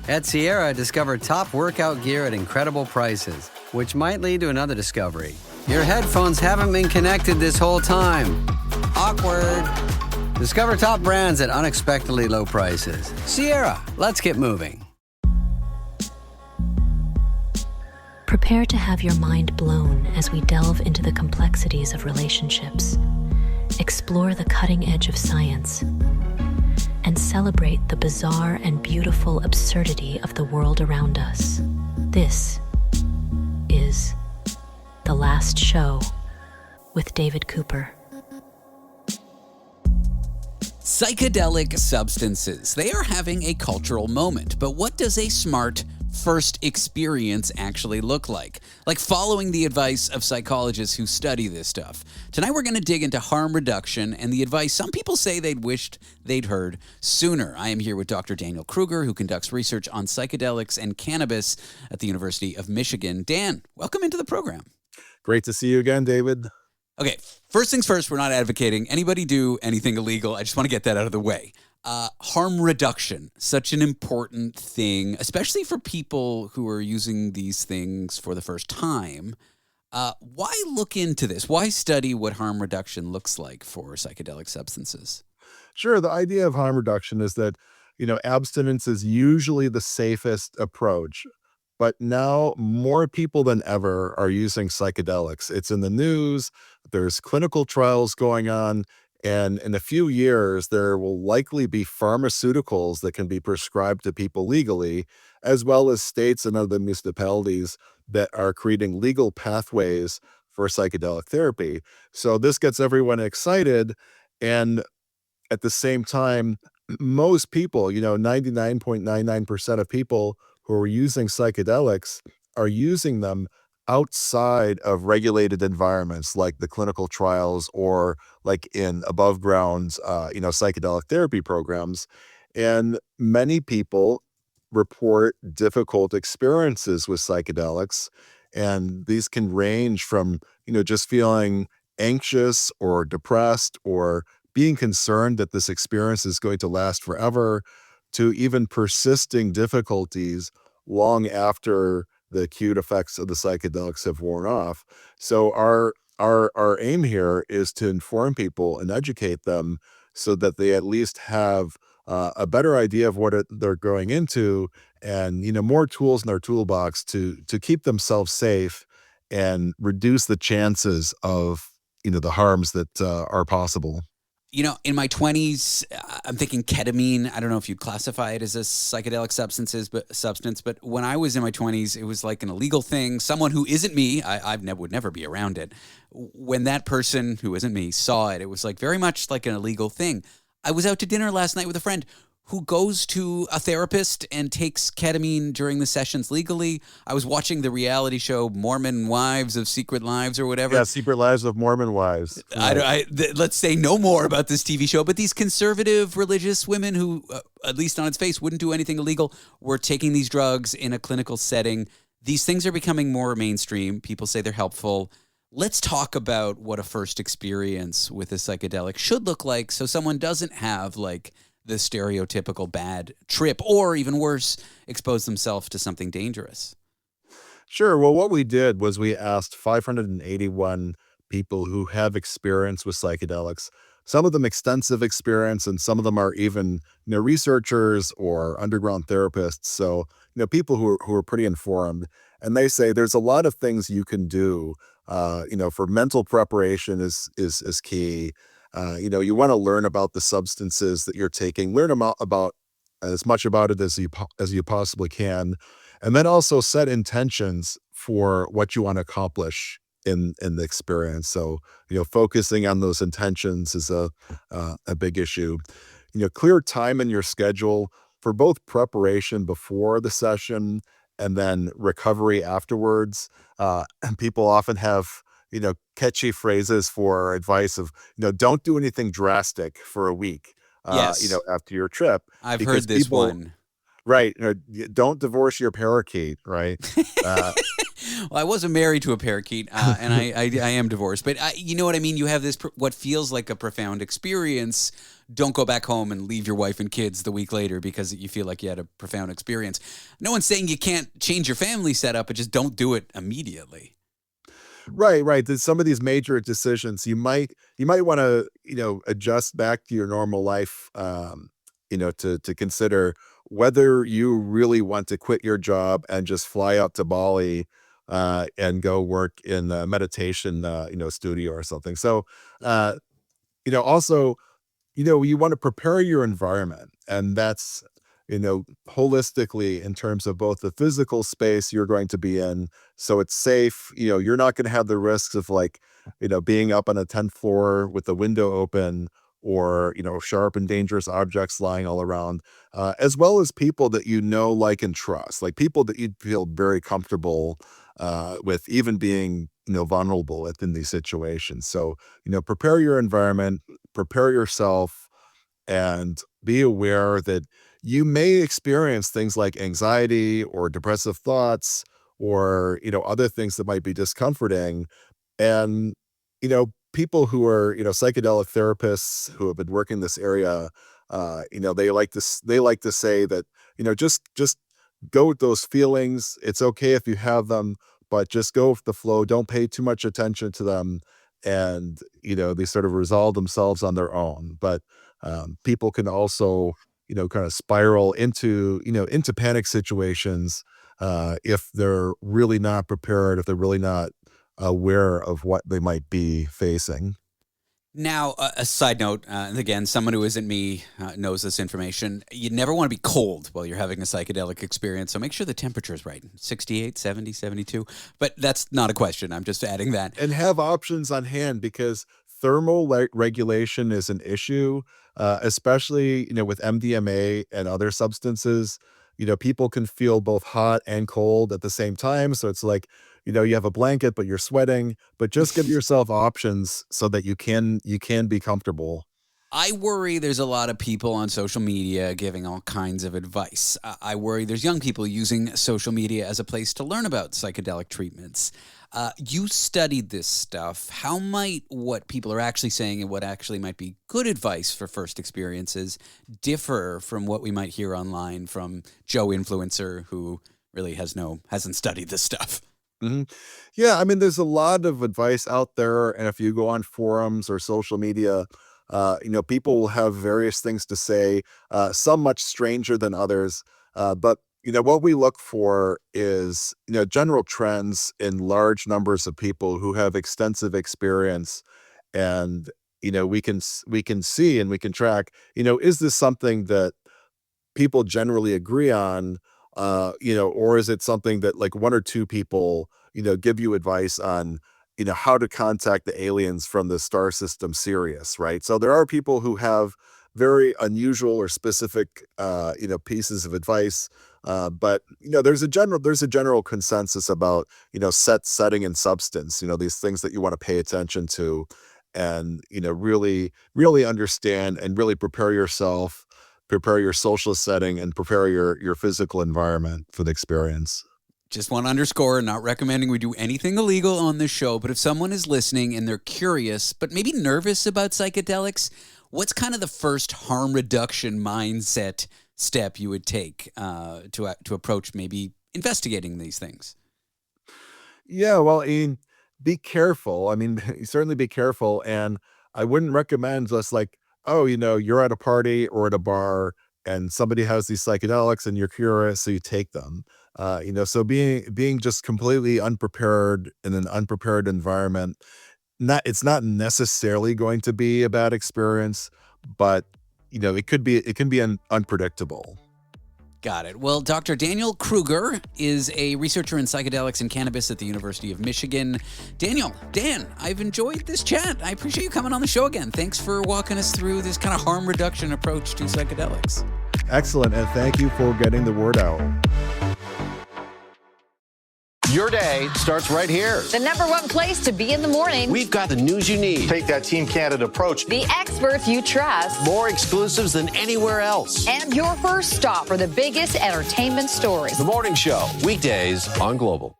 At Sierra, discover top workout gear at incredible prices, which might lead to another discovery. Your headphones haven't been connected this whole time. Awkward. Discover top brands at unexpectedly low prices. Sierra, let's get moving. Prepare to have your mind blown as we delve into the complexities of relationships, explore the cutting edge of science, and celebrate the bizarre and beautiful absurdity of the world around us. This is The Last Show with David Cooper. Psychedelic substances. They are having a cultural moment, but what does a smart first experience actually look like? Like following the advice of psychologists who study this stuff. Tonight we're going to dig into harm reduction and the advice some people say they'd wished they'd heard sooner. I am here with Dr. Daniel Kruger, who conducts research on psychedelics and cannabis at the University of Michigan. Dan, welcome into the program. Great to see you again, David. Okay, first things first, we're not advocating anybody do anything illegal. I just want to get that out of the way. Harm reduction, such an important thing, especially for people who are using these things for the first time. Why look into this? Why study what harm reduction looks like for psychedelic substances? Sure. The idea of harm reduction is that, abstinence is usually the safest approach. But now more people than ever are using psychedelics. It's in the news. There's clinical trials going on. And in a few years, there will likely be pharmaceuticals that can be prescribed to people legally, as well as states and other municipalities that are creating legal pathways for psychedelic therapy. So this gets everyone excited. And at the same time, most people, 99.99% of people who are using psychedelics are using them outside of regulated environments like the clinical trials or like in above ground, psychedelic therapy programs. And many people report difficult experiences with psychedelics. And these can range from, just feeling anxious or depressed or being concerned that this experience is going to last forever to even persisting difficulties long after the acute effects of the psychedelics have worn off. So our aim here is to inform people and educate them so that they at least have a better idea of what they're going into and, more tools in their toolbox to keep themselves safe and reduce the chances of, the harms that are possible. In my 20s, I'm thinking ketamine. I don't know if you'd classify it as a psychedelic substance, but when I was in my 20s, it was like an illegal thing. Someone who isn't me, would never be around it. When that person who isn't me saw it, it was like very much like an illegal thing. I was out to dinner last night with a friend who goes to a therapist and takes ketamine during the sessions legally. I was watching the reality show Mormon Wives of Secret Lives or whatever. Yeah, Secret Lives of Mormon Wives. Right. Let's say no more about this TV show, but these conservative religious women who, at least on its face, wouldn't do anything illegal, were taking these drugs in a clinical setting. These things are becoming more mainstream. People say they're helpful. Let's talk about what a first experience with a psychedelic should look like so someone doesn't have like the stereotypical bad trip, or even worse, expose themselves to something dangerous. Sure. Well, what we did was we asked 581 people who have experience with psychedelics, some of them extensive experience, and some of them are even, researchers or underground therapists. So, people who are pretty informed. And they say there's a lot of things you can do, for mental preparation is key. You want to learn about the substances that you're taking, learn about as much about it as you possibly can, and then also set intentions for what you want to accomplish in the experience. So, focusing on those intentions is a big issue. Clear time in your schedule for both preparation before the session and then recovery afterwards. And people often have catchy phrases for advice of, don't do anything drastic for a week, Yes. After your trip. I've because heard this people, one. Right. Don't divorce your parakeet, right? Well, I wasn't married to a parakeet, and I am divorced. But you know what I mean? You have this, what feels like a profound experience. Don't go back home and leave your wife and kids the week later because you feel like you had a profound experience. No one's saying you can't change your family setup, but just don't do it immediately. Right. There's some of these major decisions you might want to, adjust back to your normal life, to consider whether you really want to quit your job and just fly out to Bali and go work in a meditation, studio or something. So, also, you want to prepare your environment, and that's, holistically in terms of both the physical space you're going to be in. So it's safe. You're not going to have the risks of like, being up on a 10th floor with the window open or, sharp and dangerous objects lying all around, as well as people that like, and trust, like people that you'd feel very comfortable with even being, vulnerable within these situations. So, prepare your environment, prepare yourself, and be aware that you may experience things like anxiety or depressive thoughts or, other things that might be discomforting. And, people who are, psychedelic therapists who have been working this area, they like to say that, just go with those feelings. It's okay if you have them, but just go with the flow. Don't pay too much attention to them. And, they sort of resolve themselves on their own. But people can also, kind of spiral into panic situations if they're really not prepared, if they're really not aware of what they might be facing. Now, a side note, and again, someone who isn't me knows this information. You never want to be cold while you're having a psychedelic experience, so make sure the temperature is right. 68, 70, 72. But that's not a question. I'm just adding that. And have options on hand because thermal regulation is an issue, especially, with MDMA and other substances. People can feel both hot and cold at the same time. So it's like, you have a blanket, but you're sweating, but just give yourself options so that you can be comfortable. I worry there's a lot of people on social media giving all kinds of advice. I worry there's young people using social media as a place to learn about psychedelic treatments. You studied this stuff. How might what people are actually saying and what actually might be good advice for first experiences differ from what we might hear online from Joe Influencer, who really hasn't studied this stuff? hmm Yeah, I mean, there's a lot of advice out there, and if you go on forums or social media, people will have various things to say, some much stranger than others. But what we look for is general trends in large numbers of people who have extensive experience, and we can see and we can track. Is this something that people generally agree on, or is it something that like one or two people, give you advice on, how to contact the aliens from the star system Sirius, right? So there are people who have very unusual or specific, pieces of advice. But there's a general consensus about, setting and substance, these things that you want to pay attention to and, really understand and really prepare yourself, prepare your social setting, and prepare your physical environment for the experience. Just want to underscore, not recommending we do anything illegal on this show, but if someone is listening and they're curious, but maybe nervous about psychedelics, what's kind of the first harm reduction mindset step you would take to approach maybe investigating these things? Yeah, well, be careful. I mean, certainly be careful. And I wouldn't recommend just like, oh, you're at a party or at a bar and somebody has these psychedelics and you're curious, so you take them. So being just completely unprepared in an unprepared environment, it's not necessarily going to be a bad experience, but it can be unpredictable. Got it. Well, Dr. Daniel Kruger is a researcher in psychedelics and cannabis at the University of Michigan. Dan, I've enjoyed this chat. I appreciate you coming on the show again. Thanks for walking us through this kind of harm reduction approach to psychedelics. Excellent, and thank you for getting the word out. Your day starts right here. The #1 place to be in the morning. We've got the news you need. Take that Team Candid approach. The experts you trust. More exclusives than anywhere else. And your first stop for the biggest entertainment stories. The Morning Show, weekdays on Global.